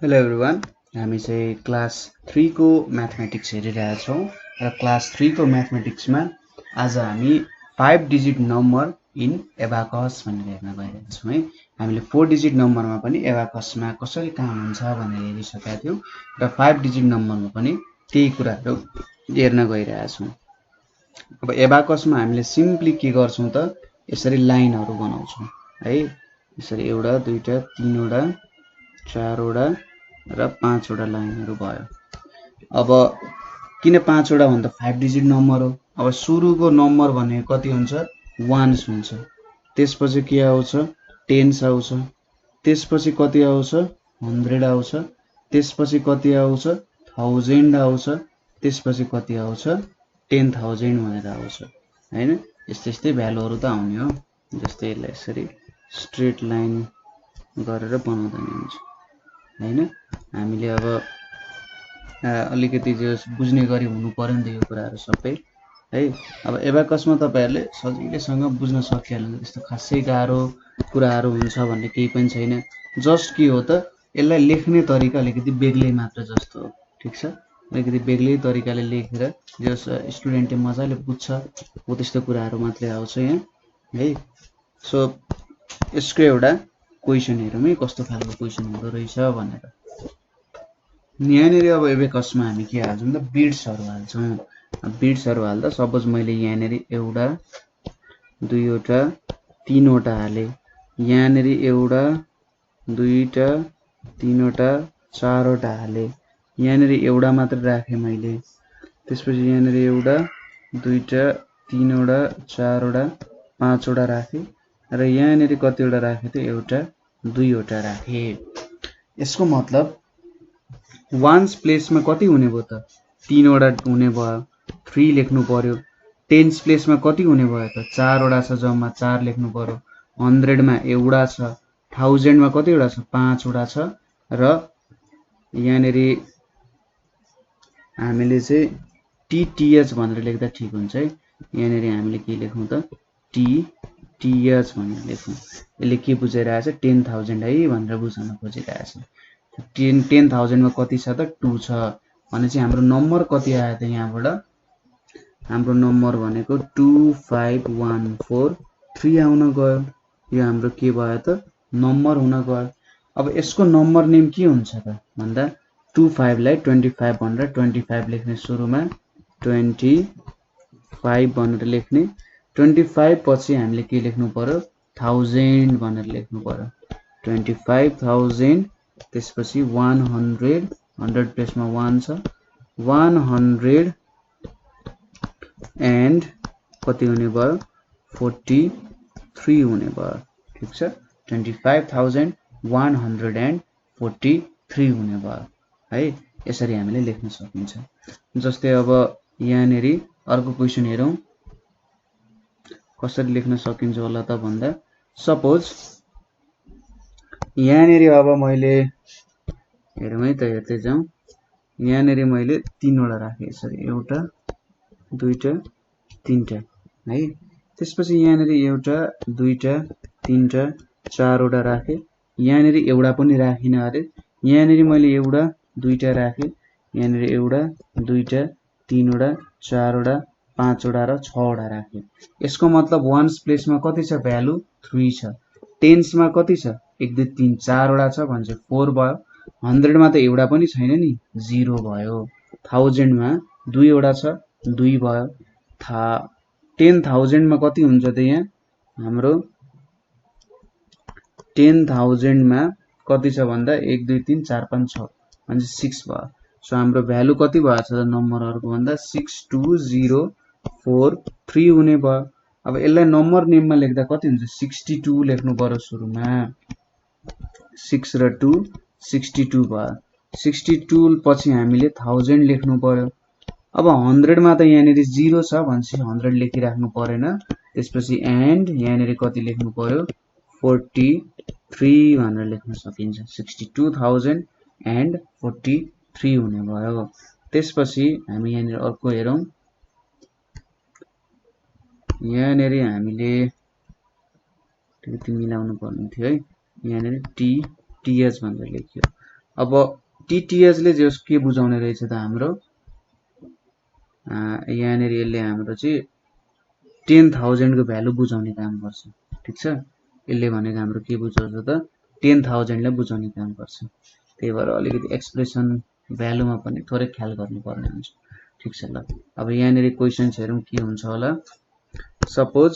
Hello everyone, हामी चाहिँ class 3 को म्याथमेटिक्स हेरिरहेका छौँ र क्लास 3 को म्याथमेटिक्समा आज हामी 5 डिजिट नम्बर इन एबाकस भनेर हेर्न गइरहेका छौँ है। हामीले 4 डिजिट नम्बरमा पनि एबाकसमा कसरी काम हुन्छ भनेर हेरिसकेका थियौँ र 5 डिजिट नम्बरमा पनि त्यही कुराहरू हेर्न गइरहेका छौँ। अब एबाकसमा हामीले सिम्पली के गर्छौँ त, यसरी लाइनहरू बनाउँछौँ है। यसरी एउटा दुईटा तीनवटा चारवटा र 5 वटा लाइनहरू भयो। अब किन 5 वटा भन्दा 5 डिजिट नम्बर हो। अब सुरुको नम्बर भनेको कति हुन्छ, 1s हुन्छ। त्यसपछि के आउँछ, 10s आउँछ। त्यसपछि कति आउँछ, 100 आउँछ। त्यसपछि कति आउँछ, 1000 आउँछ। त्यसपछि कति आउँछ, 10,000 भनेर आउँछ हैन। यस्तै भ्यालुहरू त आउने हो। जस्तै यसलाई यसरी स्ट्रेट लाइन गरेर बनाउँदा नि हुन्छ हैन। हामीले अब अलिकति बुझ्ने गरी हुनु पर्यो नि त यो कुराहरू सबै है। अब एबाकसमा तपाईहरुले सजिलैसँग बुझ्न सकिहाल्नु, त्यस्तो खासै गाह्रो कुराहरू हुन्छ भन्ने केही पनि छैन। जस्ट के हो त, यसलाई लेख्ने तरिका अलिकति बेग्लै मात्र जस्तो हो। ठीक छ, अलिकति बेग्लै तरिकाले लेखेर जस स्टुडेन्टले मजाले बुझ्छ हो त्यस्तो कुराहरू मात्रै आउँछ यहाँ है। सो यसको एउटा क्वेशन हेरौँ है, कस्तो खालको क्वेशन हुँदो रहेछ भनेर। यहाँनिर अब एबाकसमा हामी के हाल्छौँ त, बिट्सहरू हाल्छौँ। बिट्सहरू हाल्दा सपोज मैले यहाँनिर एउटा दुईवटा तीनवटा हालेँ, यहाँनिर एउटा दुईवटा तीनवटा चारवटा हालेँ, यहाँनिर एउटा मात्र राखेँ मैले। त्यसपछि यहाँनिर एउटा दुईवटा तीनवटा चारवटा पाँचवटा राखेँ र यहाँनिर कतिवटा राखेँ त, एउटा दुईवटा राखेँ। यसको मतलब वान्स प्लेसमा कति हुने भयो त, 3 वटा हुने भयो, 3 लेख्नु पर्यो। टेन्स प्लेसमा कति हुने भयो त, 4 वटा छ, जम्मा 4 लेख्नु पर्यो। 100 मा एउटा छ, 1000 मा कतिवटा छ, 5 वटा छ। र यहाँनिर हामीले चाहिँ टीटीएच भनेर लेख्दा ठिक हुन्छ है। यहाँनिर हामीले के लेखौँ त, टीटीएच भनेर लेखौँ। यसले के बुझाइरहेछ, 10,000 है भनेर बुझाउन खोजिरहेछ। 10,000 मा कति छ त, 2 छ भनेपछि हाम्रो नम्बर कति आयो त, यहाँबाट हाम्रो नम्बर भनेको 25143 आउन गयो। यो हाम्रो के भयो त, नम्बर हुन गयो। अब यसको नम्बर नेम के हुन्छ त भन्दा, 25 लाई 25 भनेर 25 लेख्ने, सुरुमा 25 भनेर लेख्ने। 25 पछि हामीले के लेख्नु पर्यो, 1000 भनेर लेख्नु पर्यो। 25,000 त्यसपछि 100, 100 प्लेसमा 1 छ, 100 एन्ड कति हुने भयो, 43 हुने भयो। ठीक छ, 25,143 हुने भयो है। यसरी हामीले लेख्न सकिन्छ। जस्तै अब यहाँनिर अर्को क्वेशन हेरौँ, कसरी लेख्न सकिन्छ होला त भन्दा, सपोज यहाँनिर अब मैले हेरौँ है त, हेर्दै जाउँ। यहाँनिर मैले 3 वटा राखेँ, यसरी एउटा दुईटा तीनटा है। त्यसपछि यहाँनिर एउटा दुईटा तीनटा चारवटा राखेँ, यहाँनिर एउटा पनि राखिनँ अरे। यहाँनिर मैले एउटा दुईटा राखेँ, यहाँनिर एउटा दुईटा तीनवटा चारवटा पाँचवटा र 6 वटा राखेँ। यसको मतलब वान्स प्लेसमा कति छ, भ्यालु 3 छ। टेन्समा कति छ, 1 2 3 4 वटा छ भने चाहिँ 4 भयो। 100 मा त एउटा पनि छैन नि, 0 भयो। 1000 मा 2 वटा छ, 2 भयो। 10,000 मा कति हुन्छ त, यहाँ हाम्रो 10,000 मा कति छ भन्दा 1 2 3 4 5 6 भने 6 भयो। सो हाम्रो भ्यालु कति भएछ त नम्बरहरुको भन्दा, 62043 हुने भयो। अब यसलाई नम्बर नेममा लेख्दा कति हुन्छ, 62 लेख्नु पर्यो सुरुमा। 6 र 2 62 भयो। 62 पछि हामीले 1000 लेख्नु पर्यो। अब 100 मा त यहाँनिर 0 छ भनेपछि 100 लेखिराख्नु परेन। त्यसपछि एन्ड यहाँनिर कति लेख्नु पर्यो, 43 भनेर लेख्न सकिन्छ। 62,043 हुने भयो। त्यसपछि हामी यहाँनिर अर्को हेरौँ। यहाँनिर हामीले अलिकति मिलाउनु पर्ने थियो है। यहाँनिर टीएच भनेर लेखियो। अब टीटीएच ले जस के बुझाउने रहेछ त हाम्रो यहाँनिर यसले हाम्रो चाहिँ 10,000 को भ्यालु बुझाउने काम गर्छ ठीक छ यसले भनेको हाम्रो के बुझाउँछ त 10,000 लाई बुझाउने काम गर्छ त्यही भएर अलिकति एक्सप्रेसन भ्यालुमा पनि थोरै ख्याल गर्नुपर्ने हुन्छ ठीक छ ल अब यहाँनिर क्वेशन्स हेरौं के हुन्छ होला सपोज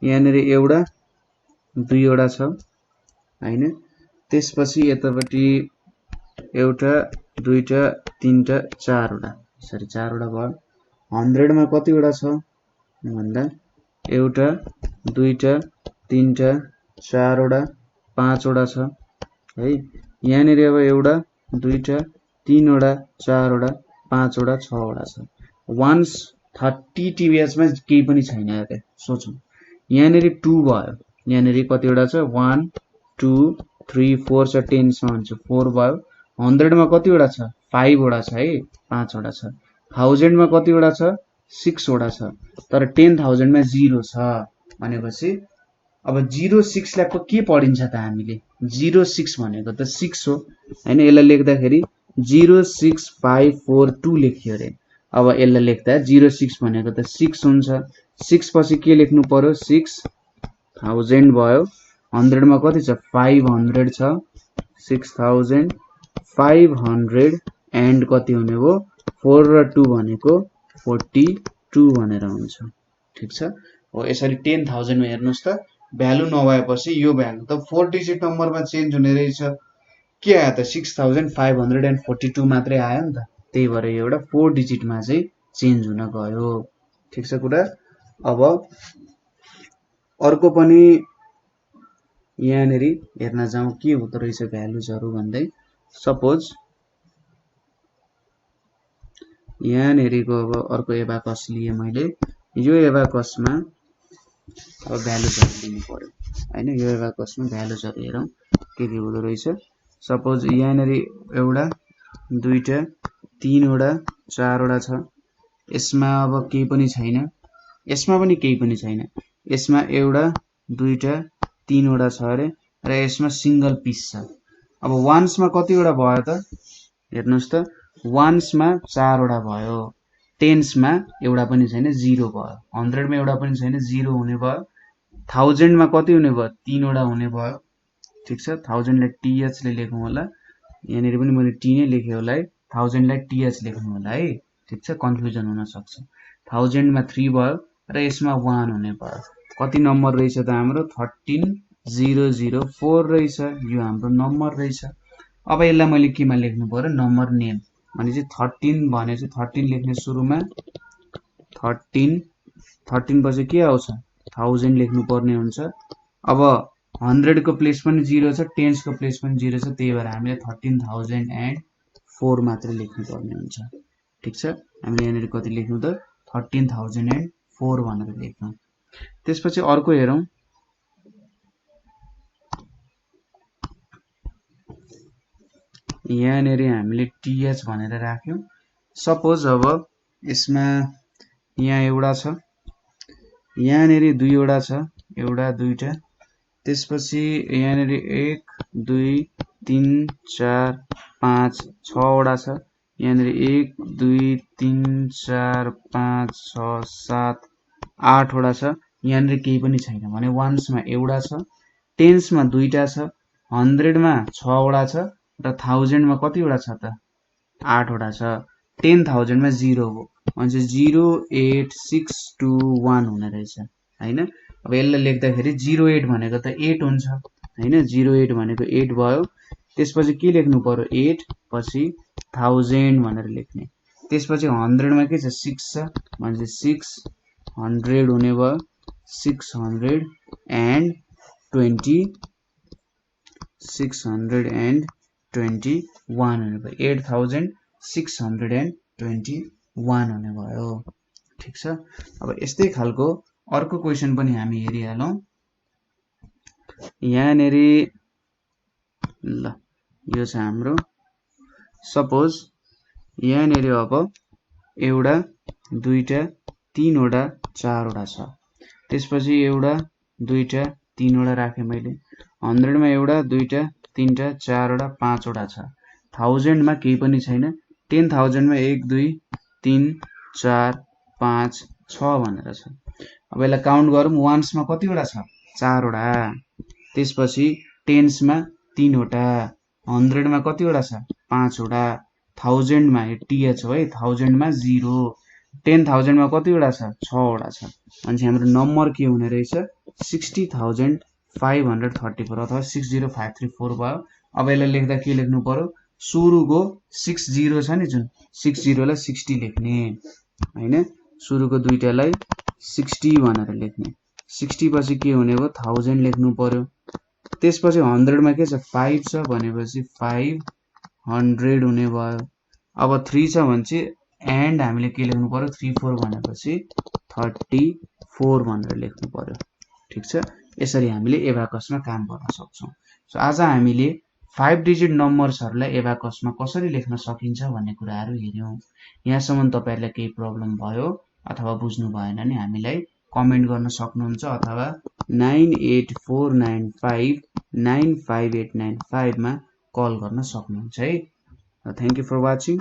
यहाँनिर एउटा दुईवटा छ हैन त्यसपछि यतापटि एउटा दुईटा तीनटा चारवटा सरी चारवटा भयो 100 मा कतिवटा छ भन्दा एउटा दुईटा तीनटा चारवटा पाँचवटा छ है यहाँनिर अब एउटा दुईटा तीनवटा चारवटा पाँचवटा छवटा छ वन्स 30 TVH मा केही पनि छैन हेरे सोचौं यहाँनिर 2 भयो यहाँनिर कतिवटा छ 1 2 3 4 छ 10 सम्म छ 4 भयो 100 मा कतिवटा छ 5 वटा छ है 5 वटा छ 1000 मा कतिवटा छ 6 वटा छ तर 10,000 मा 0 छ भनेपछि अब 06 लाई के पढिन्छ त हामीले 06 भनेको त 6 हो हैन यसलाई लेख्दाखेरि 06542 लेख्यो रे अब यसलाई लेख्दा 06 भनेको त 6 हुन्छ 6 पछि के लेख्नु पर्यो 6000 भयो 100 मा कति छ 500 छ 6500 एन्ड कति हुने भो 4 र 2 भनेको 42 भनेर हुन्छ ठीक छ हो यसरी 10,000 मा हेर्नुस् त भ्यालु नभएपछि यो भ्यालु त 4 डिजिट नम्बरमा चेन्ज हुने रहेछ के आयो त 6542 मात्रै आयो नि त त्यही भएर यो एउटा 4 डिजिट मा चाहिँ चेन्ज हुन गयो ठीक छ कुरा अब अर्को पनि यहाँनेरि हेर्न जाउँ के हुँदो रहेछ भ्यालुजहरु भन्दै सपोज यहाँनेरिको अब अर्को एबाकस लिए मैले यो एबाकसमा अब भ्यालुजहरु लिनु पर्यो हैन यो एबाकसमा भ्यालुजहरु हेरौं के हुँदो रहेछ सपोज यहाँनेरि एउटा दुईटा तीनवटा चारवटा छ यसमा अब केही पनि छैन यसमा पनि केही पनि छैन यसमा एउटा दुईटा तीनवटा छ रे र यसमा सिंगल पिस छ अब वन्स मा कतिवटा भयो त हेर्नुस् त वन्स मा चारवटा भयो टेन्स मा एउटा पनि छैन 0 भयो 100 मा एउटा पनि छैन 0 हुने भयो 1000 मा कति हुने भयो तीनवटा हुने भयो ठीक छ 1000 लाई टीएच ले लेखौं होला यहाँनेरि पनि मैले टी नै लेखे होला है 1000 लाई टीएच लेख्नु होला है ठीक छ कन्फ्युजन हुन सक्छ 1000 मा 3 भयो र यसमा 1 हुने भयो कति नम्बर रहेछ त हाम्रो 13004 रहेछ यो हाम्रो नम्बर रहेछ अब यसलाई मैले केमा लेख्नु पर्यो नम्बर नेम भनेपछि 13 भनेपछि 13 लेख्ने सुरुमा 13 पछि के आउँछ 1000 लेख्नु पर्ने हुन्छ अब 100 को प्लेस पनि 0 छ 10s को प्लेस पनि 0 छ त्यही भएर हामीले 13004 मात्र लेख्नु पर्ने हुन्छ ठीक छ हामीले यहाँनेरि कति लेख्नु त 13004 भनेर लेख्नु त्यसपछि अर्को हेरौं यहाँनेरि हामीले टीएच भनेर राख्यौं सपोज अब यसमा यहाँ एउटा छ यहाँनेरि दुईवटा छ एउटा दुईटा त्यसपछि यहाँनेरि 1 2 3 4 5 6 वटा छ यहाँनेरि 1 2 3 4 5 6 7 8 वटा छ यहाँनेरि केही पनि छैन भने वन्स मा एउटा छ टेन्स मा दुईटा छ 100 मा 6 वटा छ र 1000 मा कतिवटा छ त 8 वटा छ 10000 मा 0 हो भने 08621 हुने रहेछ हैन अब यसलाई लेख्दाखेरि 08 भनेको त 8 हुन्छ हैन 08 भनेको 8 भयो त्यसपछि के लेख्नु पर्यो 8 पछि 1000 भनेर लेख्ने त्यसपछि 100 मा के छ 6 छ भने 600 हुने भयो 620 621 हुने भयो 8621 हुने भयो ठीक छ अब यस्तै खालको अर्को क्वेशन पनि हामी हेरिहालौं यहाँनेरि ल यो छ हाम्रो सपोज यहाँनेरि अब एउटा दुईटा तीनवटा चारवटा छ त्यसपछि एउटा दुईटा तीनवटा राखे मैले 100 मा एउटा दुईटा तीनटा चारवटा पाँचवटा छ 1000 मा केही पनि छैन 10000 मा 1 2 3 4 5 6 भनेर छ अब यसलाई काउन्ट गरौँ वन्स मा कतिवटा छ 4 वटा त्यसपछि टेन्स मा 3 वटा 100 मा कतिवटा छ 5 वटा 1000 मा टीएच हो है 1000 मा 0 10000 मा कतिवटा छ 6 वटा छ अनि हाम्रो नम्बर के हुने रहेछ 60534 अथवा 60534 भयो अब यसलाई लेख्दा के लेख्नु पर्यो सुरुको 60 छ नि जुन 60 लाई 60 लेख्ने हैन सुरुको दुईटालाई 60 भनेर लेख्ने 60 पछि के हुने भयो 1000 लेख्नु पर्यो त्यसपछि 100 मा के छ 5 छ भनेपछि 500 हुने भयो अब 3 छ भने चाहिँ एन्ड हामीले के लेख्नु पर्यो 34 भनेपछि 34 भनेर लेख्नु पर्यो ठीक छ यसरी हामीले एबाकसमा काम गर्न सक्छौं सो आज हामीले 5 डिजिट नम्बर्सहरुलाई एबाकसमा कसरी लेख्न सकिन्छ भन्ने कुराहरु हेर्यौं यहाँसम्म तपाईहरुलाई केही प्रब्लम भयो अथवा बुझ्नु भएन भने हामीलाई कमेन्ट गर्न सक्नुहुन्छ अथवा 9849595895 मा कल गर्न सक्नुहुन्छ है थ्यांक यू फर वाचिङ